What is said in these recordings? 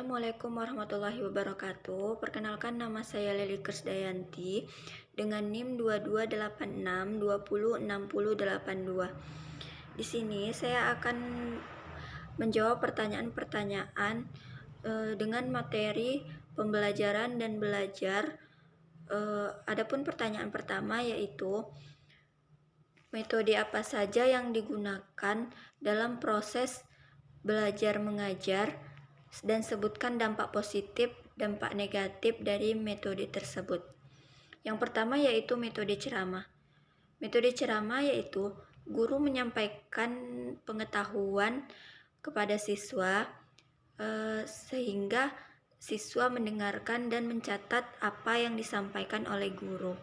Assalamualaikum warahmatullahi wabarakatuh. Perkenalkan, nama saya Leli Krisdayanti dengan NIM 2286206082. Di sini saya akan menjawab pertanyaan-pertanyaan dengan materi pembelajaran dan belajar. Adapun pertanyaan pertama yaitu metode apa saja yang digunakan dalam proses belajar mengajar, dan sebutkan dampak positif, dampak negatif dari metode tersebut. Yang pertama yaitu metode ceramah. Metode ceramah yaitu guru menyampaikan pengetahuan kepada siswa sehingga siswa mendengarkan dan mencatat apa yang disampaikan oleh guru.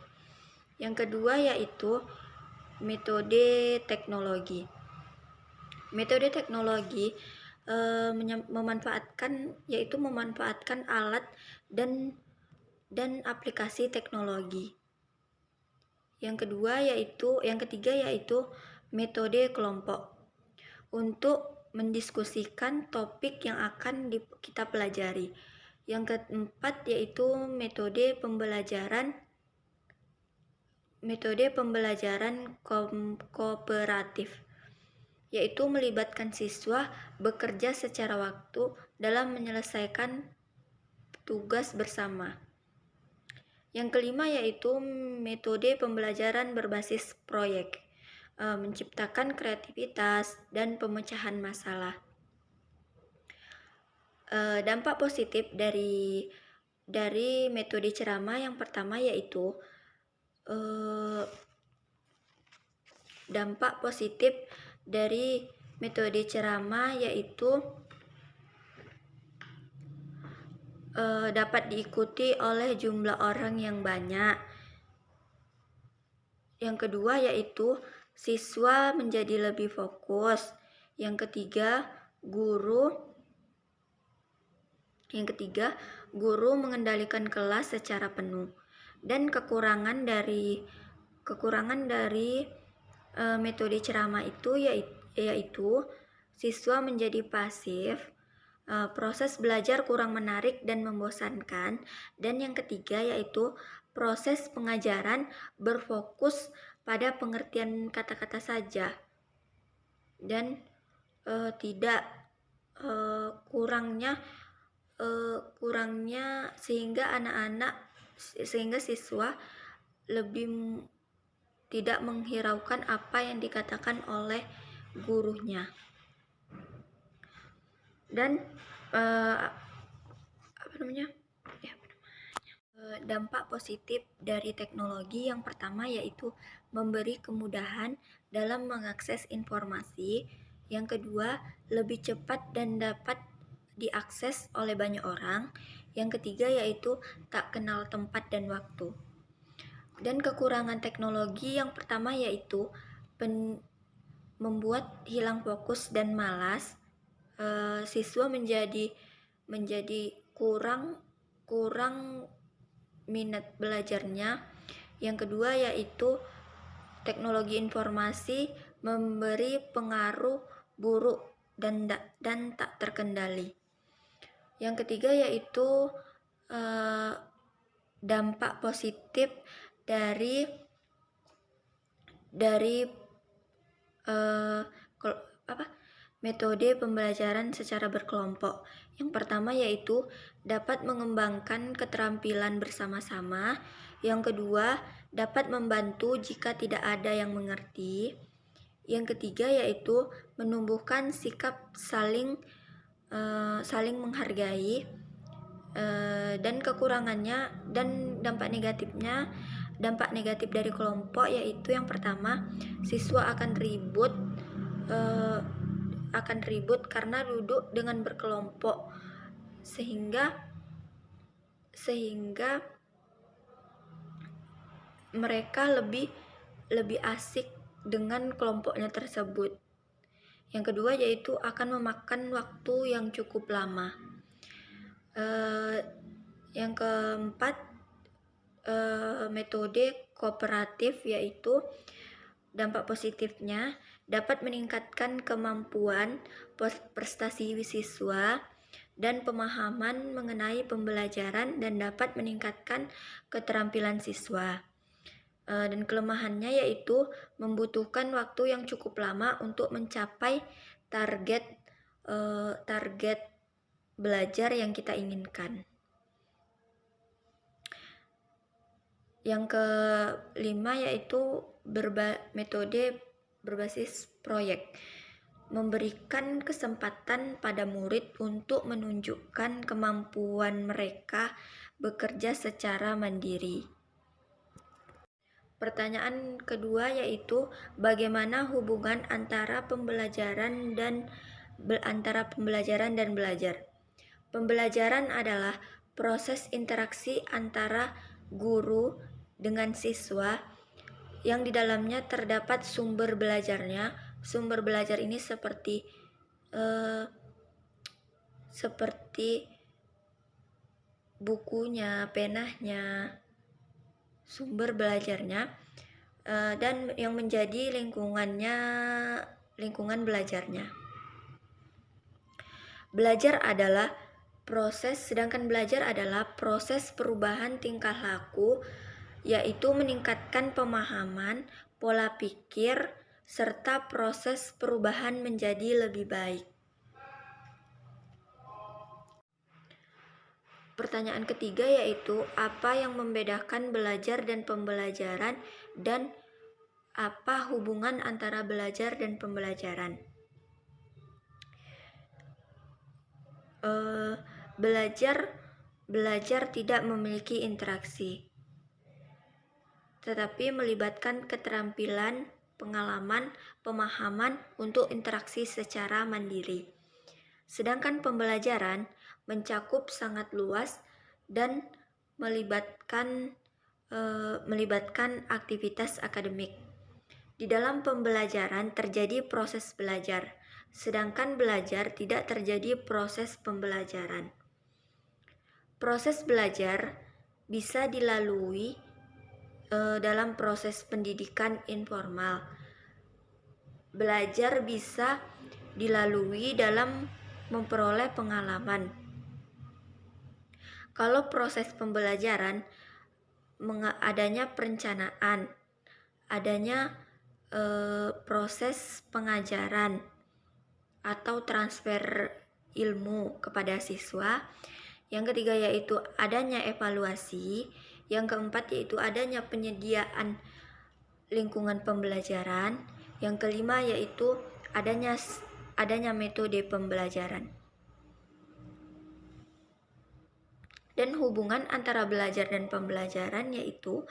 Yang kedua yaitu metode teknologi. Metode teknologi memanfaatkan alat dan aplikasi teknologi. Yang ketiga yaitu metode kelompok untuk mendiskusikan topik yang akan kita pelajari. Yang keempat yaitu metode pembelajaran kooperatif, yaitu melibatkan siswa bekerja secara waktu dalam menyelesaikan tugas bersama. Yang kelima yaitu metode pembelajaran berbasis proyek, menciptakan kreativitas dan pemecahan masalah. Dampak positif dari metode ceramah yang pertama yaitu dampak positif dari metode ceramah yaitu dapat diikuti oleh jumlah orang yang banyak. Yang kedua yaitu siswa menjadi lebih fokus. Yang ketiga, guru mengendalikan kelas secara penuh. Dan kekurangan dari metode ceramah itu yaitu siswa menjadi pasif, proses belajar kurang menarik dan membosankan, dan yang ketiga yaitu proses pengajaran berfokus pada pengertian kata-kata saja dan kurangnya sehingga siswa lebih tidak menghiraukan apa yang dikatakan oleh gurunya. Dan dampak positif dari teknologi yang pertama yaitu memberi kemudahan dalam mengakses informasi. Yang kedua, lebih cepat dan dapat diakses oleh banyak orang. Yang ketiga yaitu tak kenal tempat dan waktu. Dan kekurangan teknologi yang pertama yaitu membuat hilang fokus dan malas. Siswa menjadi kurang minat belajarnya. Yang kedua yaitu teknologi informasi memberi pengaruh buruk dan tak terkendali. Yang ketiga yaitu dampak positif dari metode pembelajaran secara berkelompok. Yang pertama yaitu dapat mengembangkan keterampilan bersama-sama. Yang kedua, dapat membantu jika tidak ada yang mengerti. Yang ketiga yaitu menumbuhkan sikap saling menghargai. Dan kekurangannya dan dampak negatif dari kelompok yaitu yang pertama, siswa akan ribut karena duduk dengan berkelompok sehingga mereka lebih asik dengan kelompoknya tersebut. Yang kedua yaitu akan memakan waktu yang cukup lama. Yang keempat, metode kooperatif yaitu dampak positifnya dapat meningkatkan kemampuan prestasi siswa dan pemahaman mengenai pembelajaran dan dapat meningkatkan keterampilan siswa. Dan kelemahannya yaitu membutuhkan waktu yang cukup lama untuk mencapai target belajar yang kita inginkan. Yang kelima yaitu metode berbasis proyek, memberikan kesempatan pada murid untuk menunjukkan kemampuan mereka bekerja secara mandiri. Pertanyaan kedua yaitu bagaimana hubungan antara pembelajaran dan belajar. Pembelajaran adalah proses interaksi antara guru dengan siswa yang di dalamnya terdapat sumber belajarnya. Sumber belajar ini seperti bukunya, penanya, sumber belajarnya, dan yang menjadi lingkungan belajarnya. Sedangkan belajar adalah proses perubahan tingkah laku, yaitu meningkatkan pemahaman, pola pikir, serta proses perubahan menjadi lebih baik. Pertanyaan ketiga yaitu apa yang membedakan belajar dan pembelajaran dan apa hubungan antara belajar dan pembelajaran. Belajar tidak memiliki interaksi, tetapi melibatkan keterampilan, pengalaman, pemahaman untuk interaksi secara mandiri. Sedangkan pembelajaran mencakup sangat luas dan melibatkan aktivitas akademik. Di dalam pembelajaran terjadi proses belajar, sedangkan belajar tidak terjadi proses pembelajaran. Proses belajar bisa dilalui dalam proses pendidikan informal. Belajar bisa dilalui dalam memperoleh pengalaman. Kalau proses pembelajaran adanya perencanaan, adanya proses pengajaran atau transfer ilmu kepada siswa. Yang ketiga yaitu adanya evaluasi. Yang keempat yaitu adanya penyediaan lingkungan pembelajaran. Yang kelima yaitu adanya metode pembelajaran. Dan hubungan antara belajar dan pembelajaran yaitu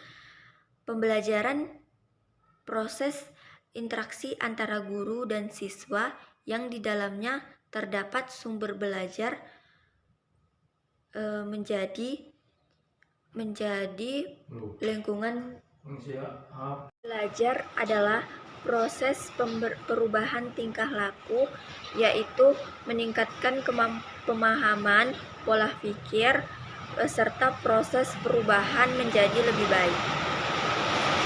pembelajaran proses interaksi antara guru dan siswa yang di dalamnya terdapat sumber belajar menjadi lingkungan. Belajar adalah proses perubahan tingkah laku, yaitu meningkatkan pemahaman, pola pikir, serta proses perubahan menjadi lebih baik.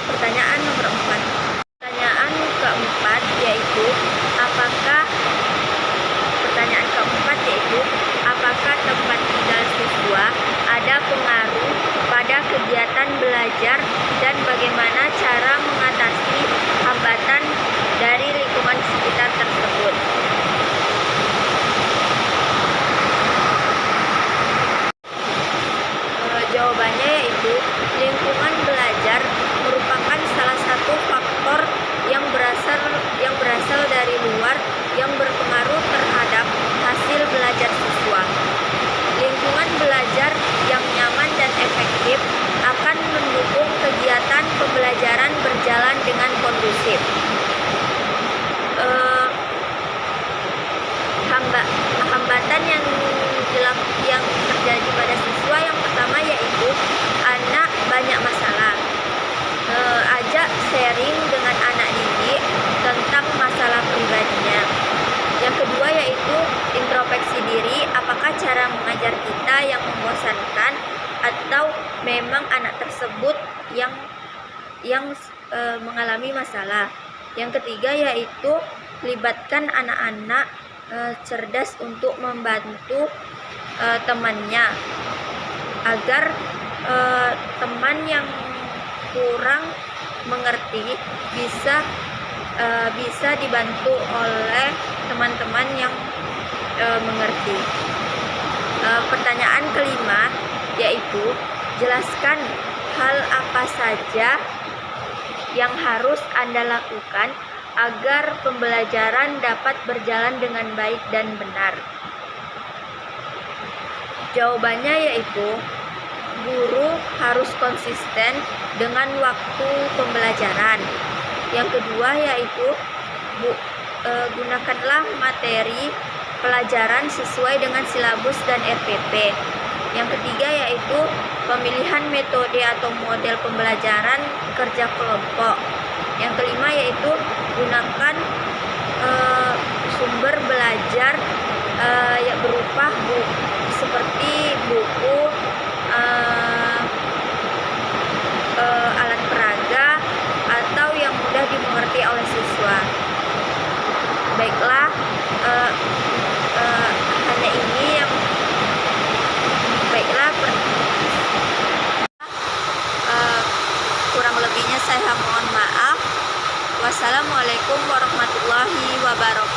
Pertanyaan nomor 4. Pertanyaan keempat yaitu apakah tempat tinggal siswa ada pengaruh pada kegiatan belajar dan bagaimana cara mengatasi hambatan dari lingkungan sekitar tersebut. Jawabannya yaitu lingkungan belajar merupakan salah satu faktor yang berasal dari luar yang berpengaruh terhadap hasil belajar siswa. Lingkungan belajar yang nyaman dan efektif akan mendukung kegiatan pembelajaran berjalan dengan kondusif. Hambatan yang terjadi pada siswa yang pertama yaitu anak banyak masalah. Ajak sharing dengan anak didik tentang masalah pribadinya. Yang kedua yaitu introspeksi diri, apakah cara mengajar kita yang membosankan atau memang anak tersebut yang mengalami masalah. Yang ketiga yaitu libatkan anak-anak cerdas untuk membantu temannya, agar teman yang kurang mengerti bisa dibantu oleh teman-teman yang mengerti. Pertanyaan kelima yaitu jelaskan hal apa saja yang harus Anda lakukan agar pembelajaran dapat berjalan dengan baik dan benar. Jawabannya yaitu guru harus konsisten dengan waktu pembelajaran. Yang kedua yaitu gunakanlah materi pelajaran sesuai dengan silabus dan RPP. Yang ketiga yaitu pemilihan metode atau model pembelajaran kerja kelompok. Yang kelima yaitu gunakan sumber belajar yang berupa seperti buku, alat peraga, atau yang mudah dimengerti oleh siswa. Baiklah, hanya ini yang kurang lebihnya saya mohon maaf. Wassalamualaikum warahmatullahi wabarakatuh.